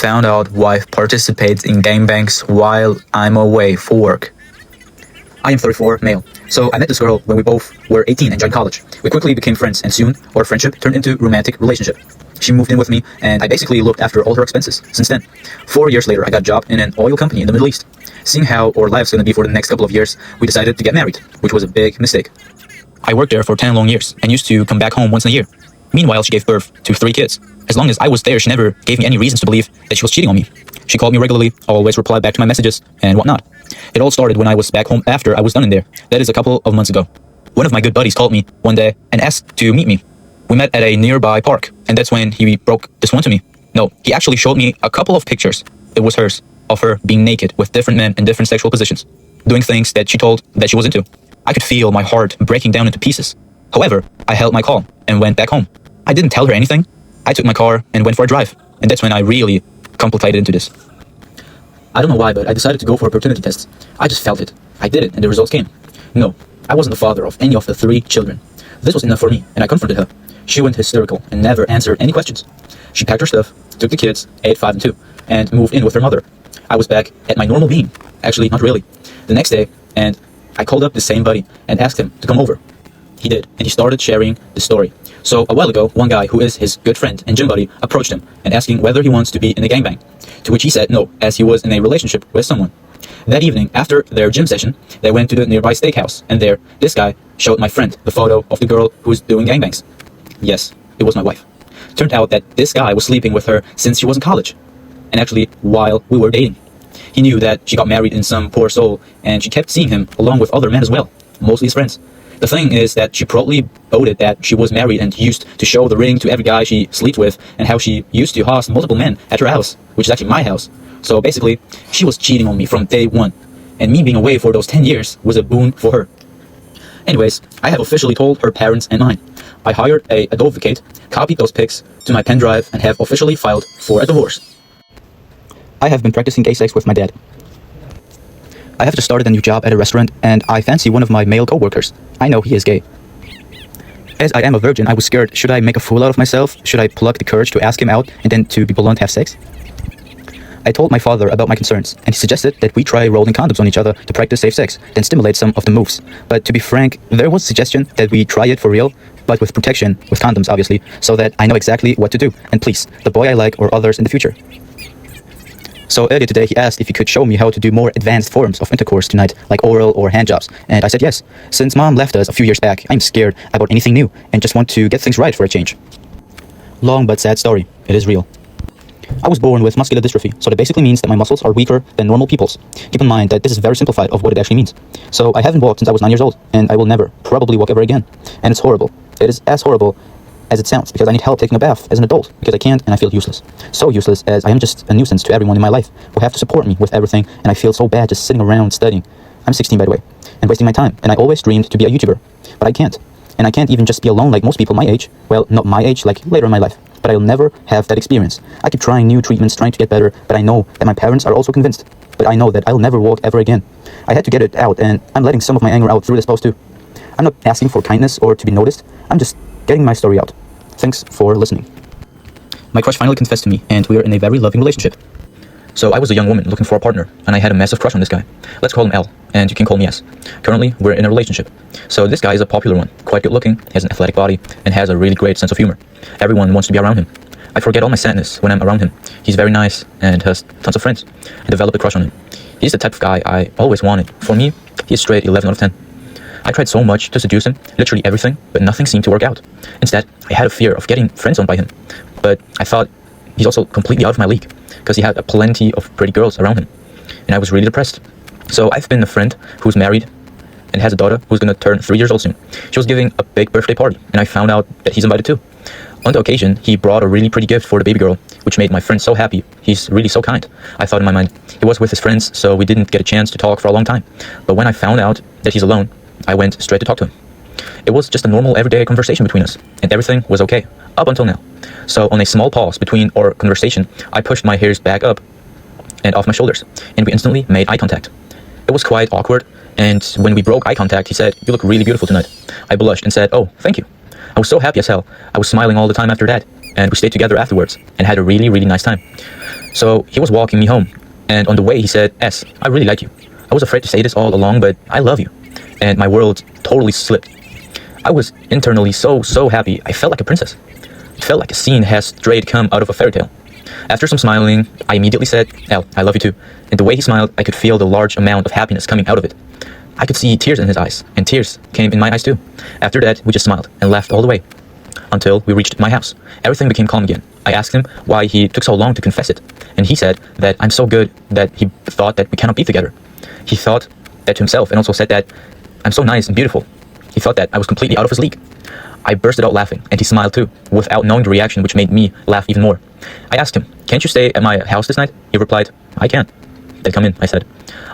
found out wife participates in gangbangs while I'm away for work. I am 34, male. So I met this girl when we both were 18 and joined college. We quickly became friends, and soon our friendship turned into romantic relationship. She moved in with me, and I basically looked after all her expenses. Since then, 4 years later, I got a job in an oil company in the Middle East. Seeing how our lives going to be for the next couple of years, we decided to get married, which was a big mistake. I worked there for 10 long years and used to come back home once a year. Meanwhile, she gave birth to 3 kids. As long as I was there, she never gave me any reasons to believe that she was cheating on me. She called me regularly, always replied back to my messages, and whatnot. It all started when I was back home after I was done in there. That is a couple of months ago. One of my good buddies called me one day and asked to meet me. We met at a nearby park, and that's when he broke this one to me. No, he actually showed me a couple of pictures. It was hers, of her being naked with different men in different sexual positions, doing things that she told that she was into. I could feel my heart breaking down into pieces. However, I held my calm and went back home. I didn't tell her anything. I took my car and went for a drive, and that's when I really complicated into this. I don't know why, but I decided to go for a paternity test. I just felt it. I did it, and the results came. No, I wasn't the father of any of the 3 children. This was enough for me, and I confronted her. She went hysterical and never answered any questions. She packed her stuff, took the kids, 8, 5, and 2, and moved in with her mother. I was back at my normal being. Actually, not really. The next day, and I called up the same buddy and asked him to come over. He did, and he started sharing the story. So a while ago, one guy who is his good friend and gym buddy approached him and asking whether he wants to be in a gangbang, to which he said no, as he was in a relationship with someone. That evening, after their gym session, they went to the nearby steakhouse, and there, this guy showed my friend the photo of the girl who was doing gangbangs. Yes, it was my wife. Turned out that this guy was sleeping with her since she was in college, and actually while we were dating. He knew that she got married in some poor soul, and she kept seeing him along with other men as well, mostly his friends. The thing is that she proudly boasted that she was married and used to show the ring to every guy she slept with, and how she used to host multiple men at her house, which is actually my house. So basically, she was cheating on me from day one, and me being away for those 10 years was a boon for her. Anyways, I have officially told her parents and mine. I hired an advocate, copied those pics to my pen drive, and have officially filed for a divorce. I have been practicing gay sex with my dad. I have just started a new job at a restaurant, and I fancy one of my male co-workers. I know he is gay. As I am a virgin, I was scared. Should I make a fool out of myself? Should I pluck the courage to ask him out and then, to be blunt, have sex? I told my father about my concerns, and he suggested that we try rolling condoms on each other to practice safe sex, then stimulate some of the moves. But to be frank, there was a suggestion that we try it for real, but with protection, with condoms obviously, so that I know exactly what to do, and please, the boy I like or others in the future. So earlier today, he asked if he could show me how to do more advanced forms of intercourse tonight, like oral or handjobs, and I said yes. Since mom left us a few years back, I'm scared about anything new, and just want to get things right for a change. Long but sad story. It is real. I was born with muscular dystrophy, so that basically means that my muscles are weaker than normal people's. Keep in mind that this is very simplified of what it actually means. So I haven't walked since I was 9 years old, and I will never, probably walk ever again. And it's horrible. It is as horrible as it sounds, because I need help taking a bath as an adult, because I can't and I feel useless. So useless, as I am just a nuisance to everyone in my life who have to support me with everything, and I feel so bad just sitting around studying. I'm 16 by the way, and wasting my time, and I always dreamed to be a YouTuber, but I can't. And I can't even just be alone like most people my age. Well, not my age, like later in my life. But I'll never have that experience. I keep trying new treatments, trying to get better, but I know that my parents are also convinced. But I know that I'll never walk ever again. I had to get it out, and I'm letting some of my anger out through this post too. I'm not asking for kindness or to be noticed. I'm just getting my story out. Thanks for listening. My crush finally confessed to me, and we are in a very loving relationship. So I was a young woman looking for a partner, and I had a massive crush on this guy. Let's call him L, and you can call me S. Currently, we're in a relationship. So this guy is a popular one, quite good looking, has an athletic body, and has a really great sense of humor. Everyone wants to be around him. I forget all my sadness when I'm around him. He's very nice and has tons of friends. I develop a crush on him. He's the type of guy I always wanted. For me, he's straight 11 out of 10. I tried so much to seduce him, literally everything, but nothing seemed to work out. Instead, I had a fear of getting friend-zoned by him. But I thought he's also completely out of my league, because he had plenty of pretty girls around him. And I was really depressed. So I've been a friend who's married and has a daughter who's gonna turn 3 years old soon. She was giving a big birthday party, and I found out that he's invited too. On the occasion, he brought a really pretty gift for the baby girl, which made my friend so happy. He's really so kind. I thought in my mind, he was with his friends, so we didn't get a chance to talk for a long time. But when I found out that he's alone, I went straight to talk to him. It was just a normal everyday conversation between us, and everything was okay, up until now. So on a small pause between our conversation, I pushed my hairs back up and off my shoulders, and we instantly made eye contact. It was quite awkward, and when we broke eye contact, he said, "You look really beautiful tonight." I blushed and said, "Oh, thank you." I was so happy as hell. I was smiling all the time after that, and we stayed together afterwards and had a really, really nice time. So he was walking me home, and on the way he said, "S, I really like you. I was afraid to say this all along, but I love you." And my world totally slipped. I was internally so happy. I felt like a princess. It felt like a scene has straight come out of a fairy tale. After some smiling, I immediately said, "L, I love you too." And the way he smiled, I could feel the large amount of happiness coming out of it. I could see tears in his eyes, and tears came in my eyes too. After that, we just smiled and laughed all the way until we reached my house. Everything became calm again. I asked him why he took so long to confess it, and he said that I'm so good that he thought that we cannot be together. He thought that to himself, and also said that I'm so nice and beautiful. He thought that I was completely out of his league. I bursted out laughing, and he smiled too, without knowing the reaction, which made me laugh even more. I asked him, "Can't you stay at my house this night?" He replied, "I can." "Then come in," I said.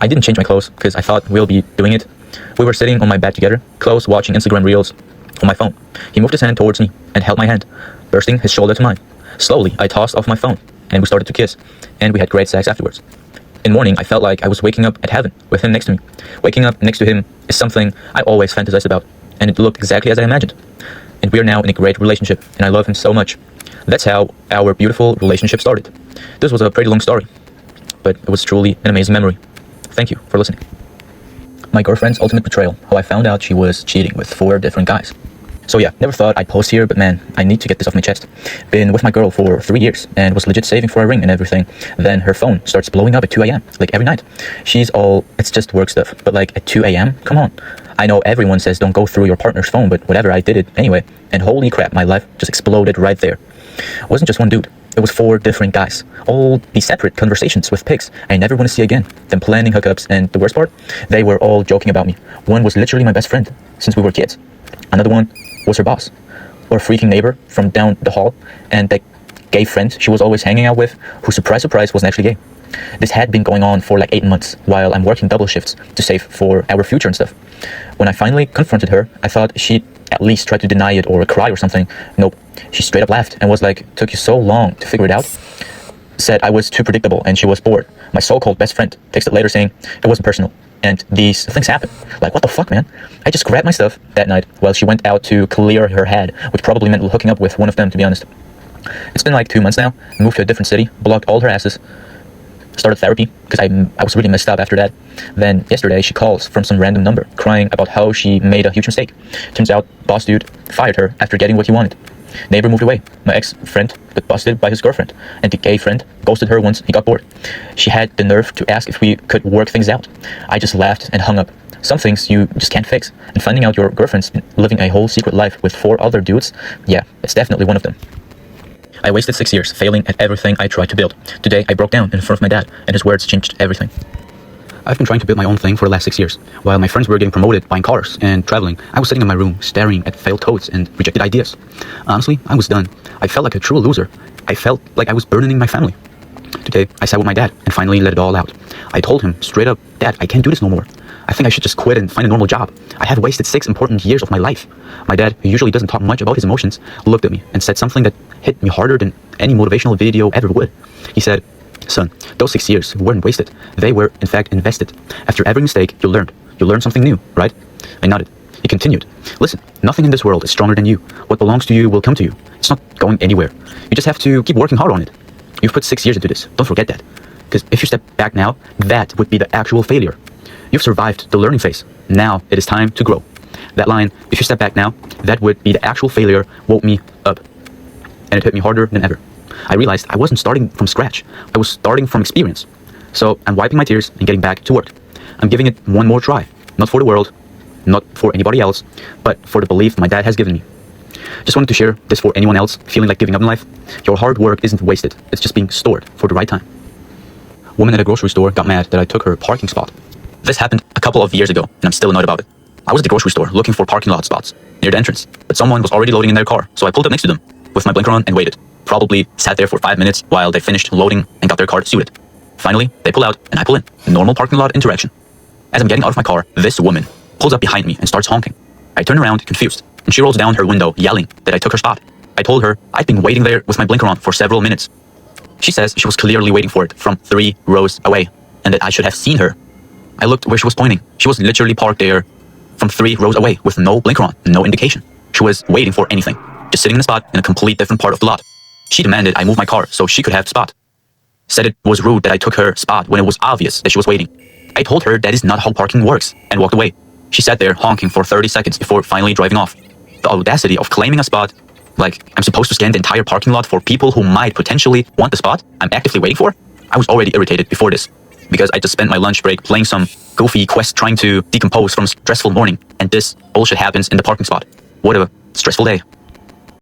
I didn't change my clothes, because I thought we'll be doing it. We were sitting on my bed together, close, watching Instagram Reels on my phone. He moved his hand towards me and held my hand, bursting his shoulder to mine. Slowly, I tossed off my phone, and we started to kiss, and we had great sex afterwards. In the morning, I felt like I was waking up at heaven with him next to me. Waking up next to him is something I always fantasized about, and it looked exactly as I imagined. And we are now in a great relationship, and I love him so much. That's how our beautiful relationship started. This was a pretty long story, but it was truly an amazing memory. Thank you for listening. My girlfriend's ultimate betrayal, how I found out she was cheating with 4 different guys. So yeah, never thought I'd post here, but man, I need to get this off my chest. Been with my girl for 3 years and was legit saving for a ring and everything. Then her phone starts blowing up at 2 a.m. like every night. She's all, it's just work stuff, but like at 2 a.m? Come on. I know everyone says don't go through your partner's phone, but whatever, I did it anyway. And holy crap, my life just exploded right there. It wasn't just one dude. It was 4 different guys. All these separate conversations with pics I never want to see again. Them planning hookups, and the worst part, they were all joking about me. One was literally my best friend since we were kids. Another one was her boss, or a freaking neighbor from down the hall, and that gay friend she was always hanging out with, who, surprise, surprise, wasn't actually gay. This had been going on for like 8 months, while I'm working double shifts to save for our future and stuff. When I finally confronted her, I thought she'd at least try to deny it or cry or something. Nope. She straight up laughed and was like, "Took you so long to figure it out?" Said I was too predictable and she was bored. My so-called best friend texted later saying it wasn't personal, and these things happen. Like, what the fuck, man? I just grabbed my stuff that night while she went out to clear her head, which probably meant hooking up with one of them, to be honest. It's been like 2 months now. Moved to a different city, blocked all her asses, started therapy because I was really messed up after that. Then yesterday she calls from some random number crying about how she made a huge mistake. Turns out boss dude fired her after getting what he wanted. Neighbor moved away. My ex-friend got busted by his girlfriend, and the gay friend ghosted her once he got bored. She had the nerve to ask if we could work things out. I just laughed and hung up. Some things you just can't fix, and finding out your girlfriend's living a whole secret life with 4 other dudes, yeah, it's definitely one of them. I wasted 6 years, failing at everything I tried to build. Today, I broke down in front of my dad, and his words changed everything. I've been trying to build my own thing for the last 6 years. While my friends were getting promoted, buying cars, and traveling, I was sitting in my room, staring at failed toads and rejected ideas. Honestly, I was done. I felt like a true loser. I felt like I was burdening my family. Today, I sat with my dad and finally let it all out. I told him straight up, "Dad, I can't do this no more. I think I should just quit and find a normal job. I have wasted 6 important years of my life." My dad, who usually doesn't talk much about his emotions, looked at me and said something that hit me harder than any motivational video ever would. He said, "Son, those 6 years weren't wasted. They were, in fact, invested. After every mistake, you learned. You learned something new, right?" I nodded. He continued, "Listen, nothing in this world is stronger than you. What belongs to you will come to you. It's not going anywhere. You just have to keep working hard on it. You've put 6 years into this. Don't forget that. Because if you step back now, that would be the actual failure. You've survived the learning phase. Now it is time to grow." That line, "if you step back now, that would be the actual failure," woke me up. And it hit me harder than ever. I realized I wasn't starting from scratch. I was starting from experience. So I'm wiping my tears and getting back to work. I'm giving it one more try. Not for the world, not for anybody else, but for the belief my dad has given me. Just wanted to share this for anyone else feeling like giving up in life. Your hard work isn't wasted. It's just being stored for the right time. Woman at a grocery store got mad that I took her parking spot. This happened a couple of years ago, and I'm still annoyed about it. I was at the grocery store looking for parking lot spots near the entrance, but someone was already loading in their car, so I pulled up next to them with my blinker on and waited. Probably sat there for 5 minutes while they finished loading and got their car suited. Finally, they pull out and I pull in. Normal parking lot interaction. As I'm getting out of my car, this woman pulls up behind me and starts honking. I turn around, confused, and she rolls down her window, yelling that I took her spot. I told her I'd been waiting there with my blinker on for several minutes. She says she was clearly waiting for it from 3 rows away, and that I should have seen her. I looked where she was pointing. She was literally parked there from 3 rows away with no blinker on, no indication. She was waiting for anything, just sitting in a spot in a complete different part of the lot. She demanded I move my car so she could have the spot. said it was rude that I took her spot when it was obvious that she was waiting. I told her that is not how parking works and walked away. She sat there honking for 30 seconds before finally driving off. The audacity of claiming a spot, like I'm supposed to scan the entire parking lot for people who might potentially want the spot I'm actively waiting for? I was already irritated before this, because I just spent my lunch break playing some goofy quest trying to decompose from a stressful morning, and this bullshit happens in the parking spot. What a stressful day.